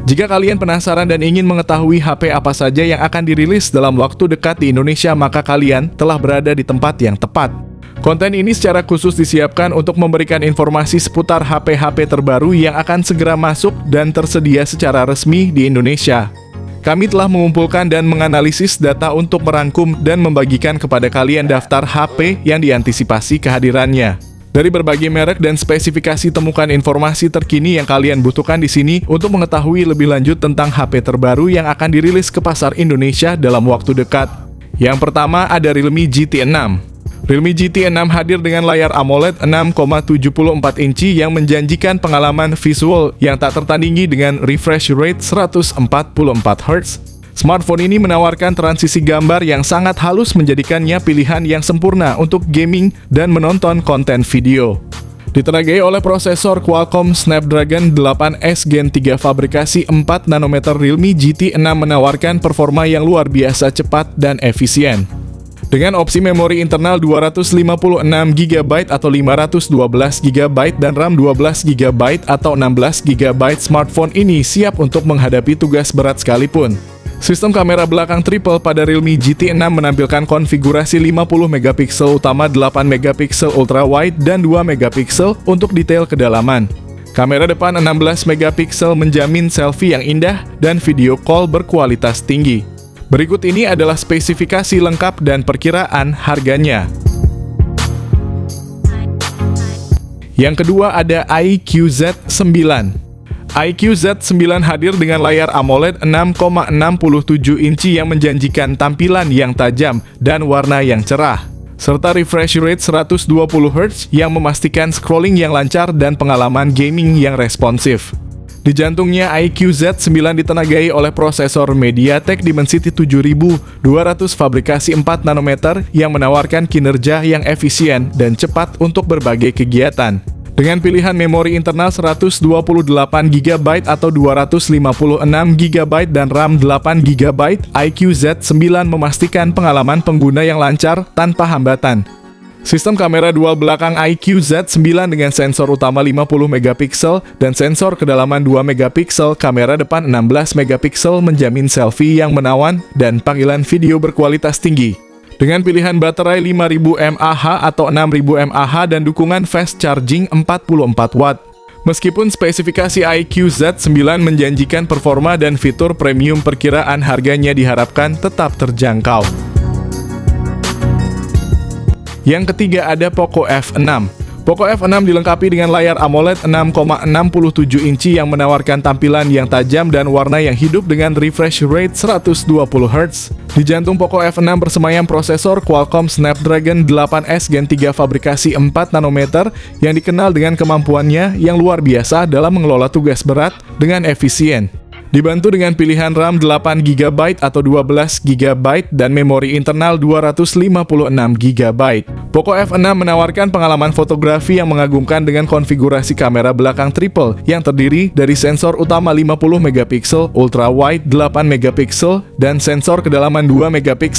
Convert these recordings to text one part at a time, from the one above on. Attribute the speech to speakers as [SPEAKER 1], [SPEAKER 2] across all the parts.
[SPEAKER 1] Jika kalian penasaran dan ingin mengetahui HP apa saja yang akan dirilis dalam waktu dekat di Indonesia, maka kalian telah berada di tempat yang tepat. Konten ini secara khusus disiapkan untuk memberikan informasi seputar HP-HP terbaru yang akan segera masuk dan tersedia secara resmi di Indonesia. Kami telah mengumpulkan dan menganalisis data untuk merangkum dan membagikan kepada kalian daftar HP yang diantisipasi kehadirannya. Dari berbagai merek dan spesifikasi, temukan informasi terkini yang kalian butuhkan di sini untuk mengetahui lebih lanjut tentang HP terbaru yang akan dirilis ke pasar Indonesia dalam waktu dekat. Yang pertama ada Realme GT6. Realme GT6 hadir dengan layar AMOLED 6,74 inci yang menjanjikan pengalaman visual yang tak tertandingi dengan refresh rate 144 Hz. Smartphone ini menawarkan transisi gambar yang sangat halus, menjadikannya pilihan yang sempurna untuk gaming dan menonton konten video. Ditenagai oleh prosesor Qualcomm Snapdragon 8S Gen 3 fabrikasi 4 nanometer, Realme GT6 menawarkan performa yang luar biasa cepat dan efisien. Dengan opsi memori internal 256GB atau 512GB dan RAM 12GB atau 16GB, smartphone ini siap untuk menghadapi tugas berat sekalipun. Sistem kamera belakang triple pada Realme GT6 menampilkan konfigurasi 50MP utama, 8MP ultra wide, dan 2MP untuk detail kedalaman. Kamera depan 16MP menjamin selfie yang indah dan video call berkualitas tinggi. Berikut ini adalah spesifikasi lengkap dan perkiraan harganya. Yang kedua ada iQOO Z9. iQOO Z9 hadir dengan layar AMOLED 6,67 inci yang menjanjikan tampilan yang tajam dan warna yang cerah, serta refresh rate 120 Hz yang memastikan scrolling yang lancar dan pengalaman gaming yang responsif. Di jantungnya, iQOO Z9 ditenagai oleh prosesor MediaTek Dimensity 7200 fabrikasi 4 nanometer yang menawarkan kinerja yang efisien dan cepat untuk berbagai kegiatan. Dengan pilihan memori internal 128GB atau 256GB dan RAM 8GB, iQOO Z9 memastikan pengalaman pengguna yang lancar tanpa hambatan. Sistem kamera dual belakang iQOO Z9 dengan sensor utama 50MP dan sensor kedalaman 2MP, kamera depan 16MP menjamin selfie yang menawan dan panggilan video berkualitas tinggi. Dengan pilihan baterai 5000 mAh atau 6000 mAh dan dukungan fast charging 44 watt. Meskipun spesifikasi iQOO Z9 menjanjikan performa dan fitur premium, perkiraan harganya diharapkan tetap terjangkau. Yang ketiga ada Poco F6. Poco F6 dilengkapi dengan layar AMOLED 6,67 inci yang menawarkan tampilan yang tajam dan warna yang hidup dengan refresh rate 120 Hz. Di jantung Poco F6 bersemayam prosesor Qualcomm Snapdragon 8S Gen 3 fabrikasi 4 nanometer yang dikenal dengan kemampuannya yang luar biasa dalam mengelola tugas berat dengan efisien. Dibantu dengan pilihan RAM 8GB atau 12GB dan memori internal 256GB. Poco F6 menawarkan pengalaman fotografi yang mengagumkan dengan konfigurasi kamera belakang triple yang terdiri dari sensor utama 50MP, ultra wide 8MP, dan sensor kedalaman 2MP.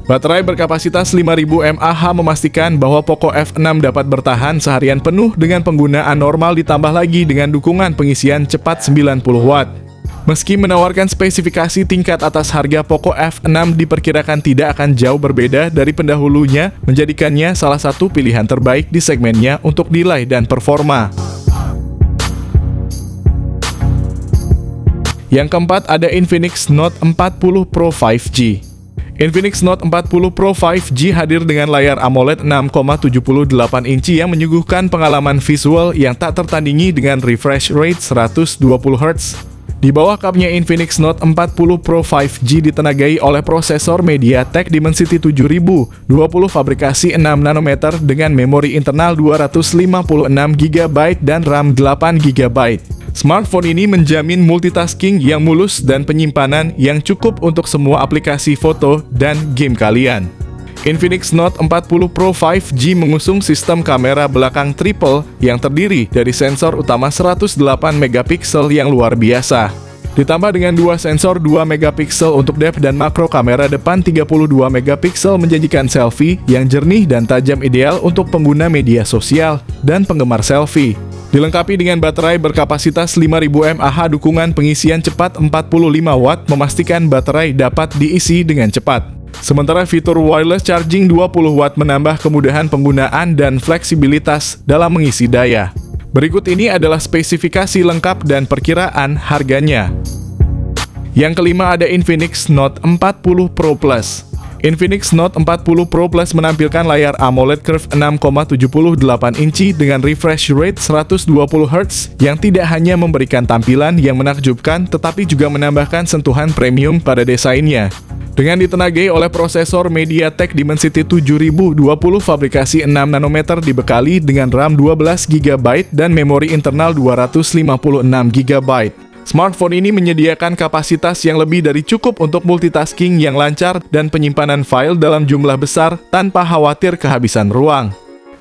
[SPEAKER 1] Baterai berkapasitas 5000 mAh memastikan bahwa Poco F6 dapat bertahan seharian penuh dengan penggunaan normal, ditambah lagi dengan dukungan pengisian cepat 90 watt. Meski menawarkan spesifikasi tingkat atas, harga Poco F6 diperkirakan tidak akan jauh berbeda dari pendahulunya, menjadikannya salah satu pilihan terbaik di segmennya untuk nilai dan performa. Yang keempat ada Infinix Note 40 Pro 5G. Infinix Note 40 Pro 5G hadir dengan layar AMOLED 6,78 inci yang menyuguhkan pengalaman visual yang tak tertandingi dengan refresh rate 120 Hz. Di bawah kapnya, Infinix Note 40 Pro 5G ditenagai oleh prosesor MediaTek Dimensity 7020 fabrikasi 6 nanometer dengan memori internal 256GB dan RAM 8GB. Smartphone ini menjamin multitasking yang mulus dan penyimpanan yang cukup untuk semua aplikasi foto dan game kalian. Infinix Note 40 Pro 5G mengusung sistem kamera belakang triple yang terdiri dari sensor utama 108MP yang luar biasa. Ditambah dengan dua sensor 2 megapiksel untuk depth dan makro, kamera depan 32 megapiksel menjanjikan selfie yang jernih dan tajam, ideal untuk pengguna media sosial dan penggemar selfie. Dilengkapi dengan baterai berkapasitas 5000 mAh, dukungan pengisian cepat 45 watt memastikan baterai dapat diisi dengan cepat. Sementara fitur wireless charging 20 watt menambah kemudahan penggunaan dan fleksibilitas dalam mengisi daya. Berikut ini adalah spesifikasi lengkap dan perkiraan harganya. Yang kelima ada Infinix Note 40 Pro Plus. Infinix Note 40 Pro Plus menampilkan layar AMOLED Curve 6,78 inci dengan refresh rate 120Hz yang tidak hanya memberikan tampilan yang menakjubkan tetapi juga menambahkan sentuhan premium pada desainnya. Dengan ditenagai oleh prosesor MediaTek Dimensity 7020 fabrikasi 6 nanometer, dibekali dengan RAM 12GB dan memori internal 256GB. Smartphone ini menyediakan kapasitas yang lebih dari cukup untuk multitasking yang lancar dan penyimpanan file dalam jumlah besar tanpa khawatir kehabisan ruang.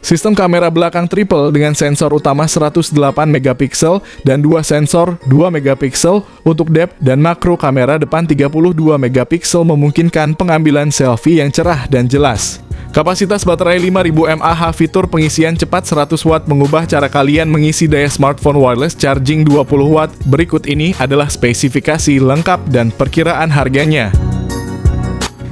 [SPEAKER 1] Sistem kamera belakang triple dengan sensor utama 108 megapiksel dan dua sensor 2 megapiksel untuk depth dan makro, kamera depan 32 megapiksel memungkinkan pengambilan selfie yang cerah dan jelas. Kapasitas baterai 5000 mAh, fitur pengisian cepat 100 watt mengubah cara kalian mengisi daya smartphone, wireless charging 20 watt. Berikut ini adalah spesifikasi lengkap dan perkiraan harganya.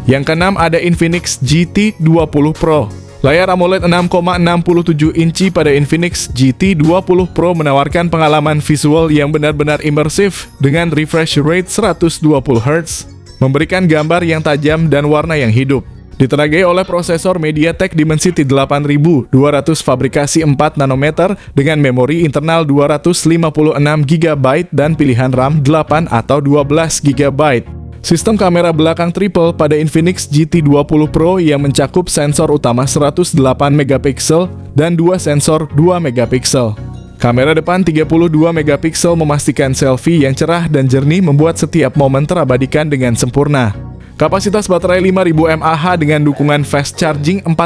[SPEAKER 1] Yang keenam ada Infinix GT 20 Pro. Layar AMOLED 6,67 inci pada Infinix GT 20 Pro menawarkan pengalaman visual yang benar-benar imersif dengan refresh rate 120Hz, memberikan gambar yang tajam dan warna yang hidup. Ditenagai oleh prosesor MediaTek Dimensity 8200 fabrikasi 4 nanometer dengan memori internal 256GB dan pilihan RAM 8 atau 12GB. Sistem kamera belakang triple pada Infinix GT 20 Pro yang mencakup sensor utama 108 megapiksel dan dua sensor 2 megapiksel. Kamera depan 32 megapiksel memastikan selfie yang cerah dan jernih membuat setiap momen terabadikan dengan sempurna. Kapasitas baterai 5000 mAh dengan dukungan fast charging 45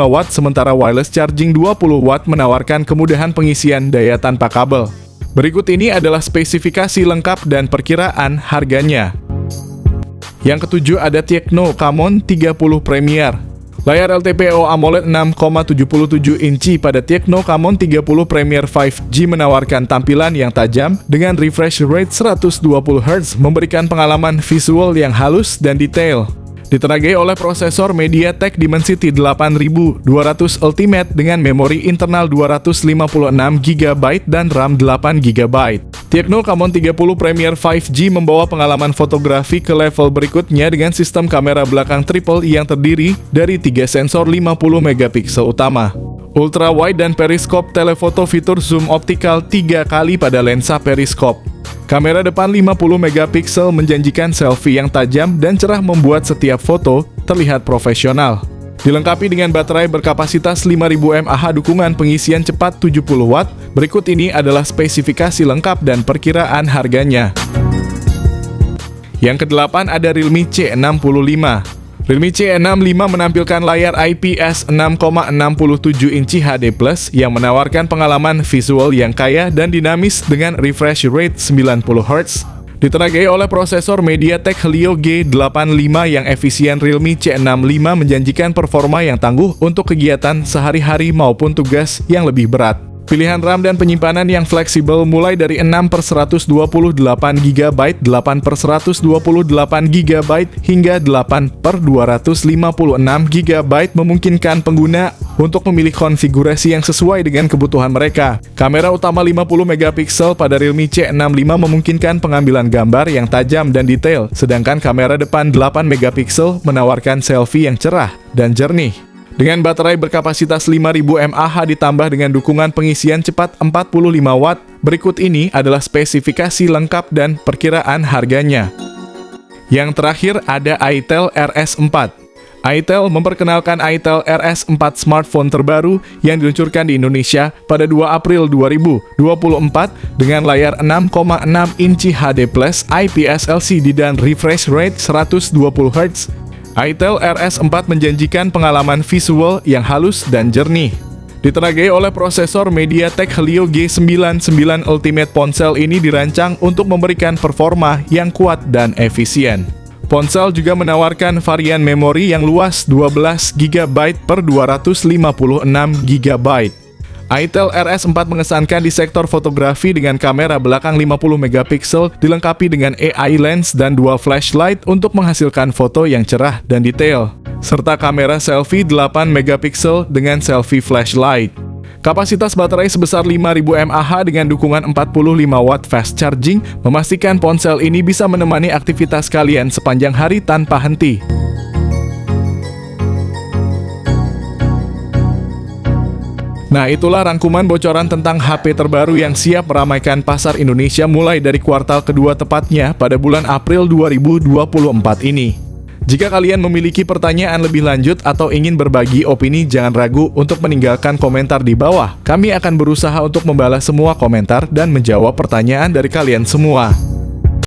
[SPEAKER 1] watt, sementara wireless charging 20 watt menawarkan kemudahan pengisian daya tanpa kabel. Berikut ini adalah spesifikasi lengkap dan perkiraan harganya. Yang ketujuh ada Tecno Camon 30 Premier. Layar LTPO AMOLED 6,77 inci pada Tecno Camon 30 Premier 5G menawarkan tampilan yang tajam dengan refresh rate 120Hz, memberikan pengalaman visual yang halus dan detail. Ditenagai oleh prosesor MediaTek Dimensity 8200 Ultimate dengan memori internal 256GB dan RAM 8GB. Tecno Camon 30 Premier 5G membawa pengalaman fotografi ke level berikutnya dengan sistem kamera belakang triple yang terdiri dari 3 sensor 50 megapiksel utama, ultra wide dan periskop telefoto, fitur zoom optikal 3 kali pada lensa periskop. Kamera depan 50 megapiksel menjanjikan selfie yang tajam dan cerah membuat setiap foto terlihat profesional. Dilengkapi dengan baterai berkapasitas 5000 mAh, dukungan pengisian cepat 70 watt. Berikut ini adalah spesifikasi lengkap dan perkiraan harganya. Yang kedelapan ada Realme C65. Realme C65 menampilkan layar IPS 6,67 inci HD+ yang menawarkan pengalaman visual yang kaya dan dinamis dengan refresh rate 90Hz. Ditenagai oleh prosesor MediaTek Helio G85 yang efisien, Realme C65 menjanjikan performa yang tangguh untuk kegiatan sehari-hari maupun tugas yang lebih berat. Pilihan RAM dan penyimpanan yang fleksibel mulai dari 6/128GB, 8/128GB hingga 8/256GB memungkinkan pengguna untuk memilih konfigurasi yang sesuai dengan kebutuhan mereka. Kamera utama 50 megapiksel pada Realme C65 memungkinkan pengambilan gambar yang tajam dan detail, sedangkan kamera depan 8 megapiksel menawarkan selfie yang cerah dan jernih. Dengan baterai berkapasitas 5000 mAh ditambah dengan dukungan pengisian cepat 45 watt, berikut ini adalah spesifikasi lengkap dan perkiraan harganya. Yang terakhir ada itel RS4. itel memperkenalkan itel RS4, smartphone terbaru yang diluncurkan di Indonesia pada 2 April 2024 dengan layar 6,6 inci HD+, IPS LCD dan refresh rate 120Hz. itel RS4 menjanjikan pengalaman visual yang halus dan jernih. Ditenagai oleh prosesor MediaTek Helio G99 Ultimate, ponsel ini dirancang untuk memberikan performa yang kuat dan efisien. Ponsel juga menawarkan varian memori yang luas 12 GB per 256 GB. Itel RS4 mengesankan di sektor fotografi dengan kamera belakang 50 megapiksel dilengkapi dengan AI lens dan dua flashlight untuk menghasilkan foto yang cerah dan detail, serta kamera selfie 8 megapiksel dengan selfie flashlight. Kapasitas baterai sebesar 5000 mAh dengan dukungan 45 watt fast charging memastikan ponsel ini bisa menemani aktivitas kalian sepanjang hari tanpa henti. Nah, itulah rangkuman bocoran tentang HP terbaru yang siap meramaikan pasar Indonesia mulai dari kuartal kedua, tepatnya pada bulan April 2024 ini. Jika kalian memiliki pertanyaan lebih lanjut atau ingin berbagi opini, jangan ragu untuk meninggalkan komentar di bawah. Kami akan berusaha untuk membalas semua komentar dan menjawab pertanyaan dari kalian semua.